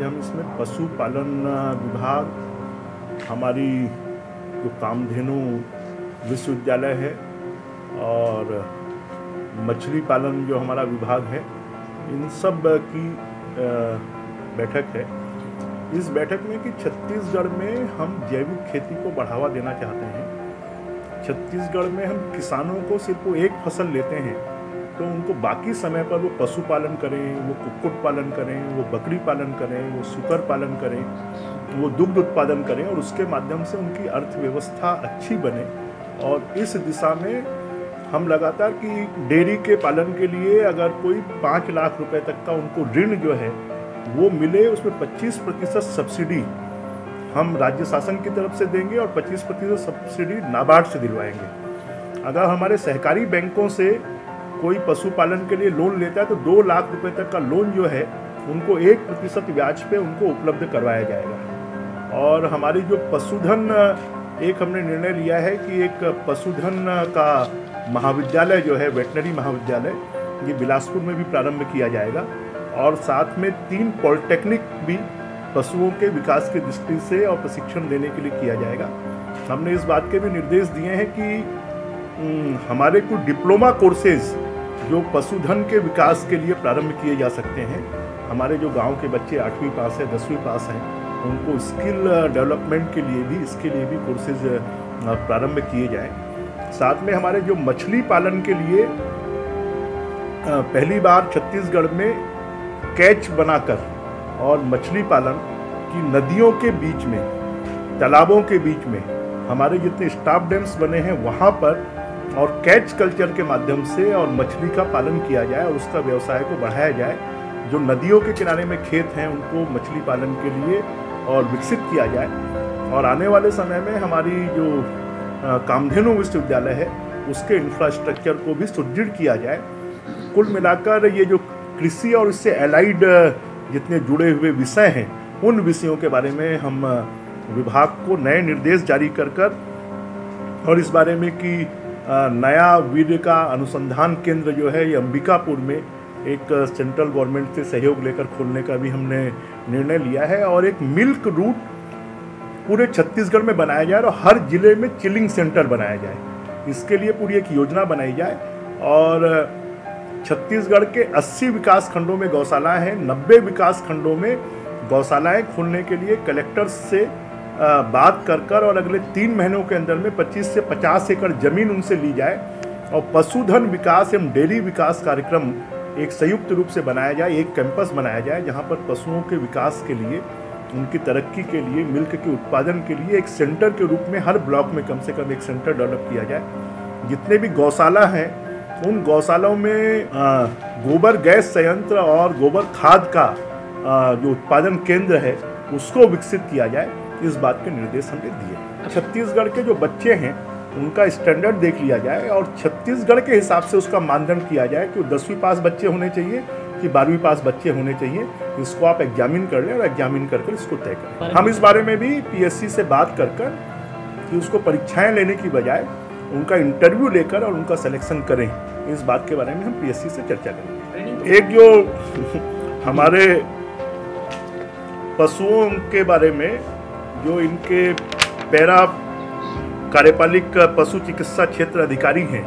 हम इसमें पशुपालन विभाग, हमारी जो कामधेनु विश्वविद्यालय है और मछली पालन जो हमारा विभाग है, इन सब की बैठक है। इस बैठक में कि छत्तीसगढ़ में हम जैविक खेती को बढ़ावा देना चाहते हैं। छत्तीसगढ़ में हम किसानों को सिर्फ वो एक फसल लेते हैं तो उनको बाकी समय पर वो पशुपालन करें, वो कुक्कुट पालन करें, वो बकरी पालन करें, वो सूकर पालन करें, वो दुग्ध उत्पादन करें और उसके माध्यम से उनकी अर्थव्यवस्था अच्छी बने। और इस दिशा में हम लगातार कि डेयरी के पालन के लिए अगर कोई 5 लाख रुपए तक का उनको ऋण जो है वो मिले, उसमें 25% सब्सिडी हम राज्य शासन की तरफ से देंगे और 25% सब्सिडी नाबार्ड से दिलवाएंगे। अगर हमारे सहकारी बैंकों से कोई पशुपालन के लिए लोन लेता है तो 2 लाख रुपए तक का लोन जो है उनको 1% ब्याज पे उनको उपलब्ध करवाया जाएगा। और हमारी जो पशुधन, एक हमने निर्णय लिया है कि एक पशुधन का महाविद्यालय जो है, वेटनरी महाविद्यालय, ये बिलासपुर में भी प्रारंभ किया जाएगा और साथ में 3 पॉलिटेक्निक भी पशुओं के विकास की दृष्टि से और प्रशिक्षण देने के लिए किया जाएगा। हमने इस बात के भी निर्देश दिए हैं कि हमारे कुछ डिप्लोमा कोर्सेज जो पशुधन के विकास के लिए प्रारंभ किए जा सकते हैं। हमारे जो गांव के बच्चे 8वीं पास है, 10वीं पास हैं, उनको स्किल डेवलपमेंट के लिए भी, इसके लिए भी कोर्सेज प्रारंभ किए जाएं। साथ में हमारे जो मछली पालन के लिए पहली बार छत्तीसगढ़ में कैच बनाकर और मछली पालन की नदियों के बीच में, तालाबों के बीच में हमारे जितने स्टाफ डैम्स बने हैं वहाँ पर और कैच कल्चर के माध्यम से और मछली का पालन किया जाए और उसका व्यवसाय को बढ़ाया जाए। जो नदियों के किनारे में खेत हैं उनको मछली पालन के लिए और विकसित किया जाए। और आने वाले समय में हमारी जो कामधेनु विश्वविद्यालय है उसके इंफ्रास्ट्रक्चर को भी सुदृढ़ किया जाए। कुल मिलाकर ये जो कृषि और इससे एलाइड जितने जुड़े हुए विषय हैं उन विषयों के बारे में हम विभाग को नए निर्देश जारी कर और इस बारे में कि नया वीर्य का अनुसंधान केंद्र जो है ये अंबिकापुर में एक सेंट्रल गवर्नमेंट से सहयोग लेकर खोलने का भी हमने निर्णय लिया है। और एक मिल्क रूट पूरे छत्तीसगढ़ में बनाया जाए और हर जिले में चिलिंग सेंटर बनाया जाए, इसके लिए पूरी एक योजना बनाई जाए। और छत्तीसगढ़ के 80 विकास खंडों में गौशालाएं हैं, 90 विकास खंडों में गौशालाएं खोलने के लिए कलेक्टर से बात कर और अगले 3 महीनों के अंदर में 25 से 50 एकड़ जमीन उनसे ली जाए और पशुधन विकास एवं डेयरी विकास कार्यक्रम एक संयुक्त रूप से बनाया जाए। एक कैंपस बनाया जाए जहां पर पशुओं के विकास के लिए, उनकी तरक्की के लिए, मिल्क के उत्पादन के लिए एक सेंटर के रूप में हर ब्लॉक में कम से कम एक सेंटर डेवलप किया जाए। जितने भी गौशाला हैं उन गौशालाओं में गोबर गैस संयंत्र और गोबर खाद का जो उत्पादन केंद्र है उसको विकसित किया जाए। इस बात के निर्देश हमने दिए। छत्तीसगढ़ के जो बच्चे हैं उनका स्टैंडर्ड देख लिया जाए और छत्तीसगढ़ के हिसाब से उसका मानदंड किया जाए कि 10वीं पास बच्चे होने चाहिए कि 12वीं पास बच्चे होने चाहिए। इसको आप एग्जामिन कर लें और एग्जामिन कर इसको तय करें। हम इस बारे में भी पीएससी से बात कर कि उसको परीक्षाएं लेने की बजाय उनका इंटरव्यू लेकर और उनका सिलेक्शन करें। इस बात के बारे में हम पीएससी से चर्चा करेंगे। एक जो हमारे पशुओं के बारे में जो इनके पैरा कार्यपालिक पशु चिकित्सा क्षेत्र अधिकारी हैं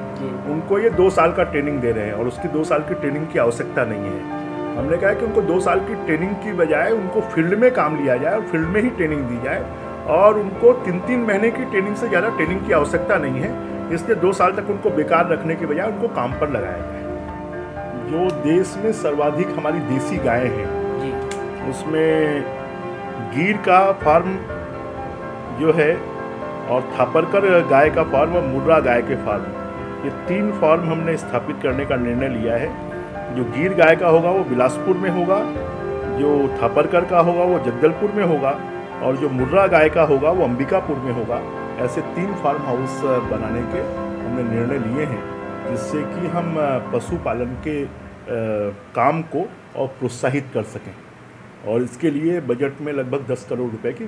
उनको ये 2 साल का ट्रेनिंग दे रहे हैं और उसकी 2 साल की ट्रेनिंग की आवश्यकता नहीं है। हमने कहा कि उनको 2 साल की ट्रेनिंग की बजाय उनको फील्ड में काम लिया जाए और फील्ड में ही ट्रेनिंग दी जाए और उनको 3-3 महीने की ट्रेनिंग से ज़्यादा ट्रेनिंग की आवश्यकता नहीं है। इसलिए 2 साल तक उनको बेकार रखने के बजाय उनको काम पर लगाया जाए। जो देश में सर्वाधिक हमारी देसी गायें हैं उसमें गीर का फार्म जो है और थापरकर गाय का फार्म और मुर्रा गाय के फार्म, ये 3 फार्म हमने स्थापित करने का निर्णय लिया है। जो गीर गाय का होगा वो बिलासपुर में होगा, जो थापरकर का होगा वो जगदलपुर में होगा और जो मुर्रा गाय का होगा वो अंबिकापुर में होगा। ऐसे 3 फार्म हाउस बनाने के हमने निर्णय लिए हैं जिससे कि हम पशुपालन के काम को और प्रोत्साहित कर सकें और इसके लिए बजट में लगभग 10 करोड़ रुपए की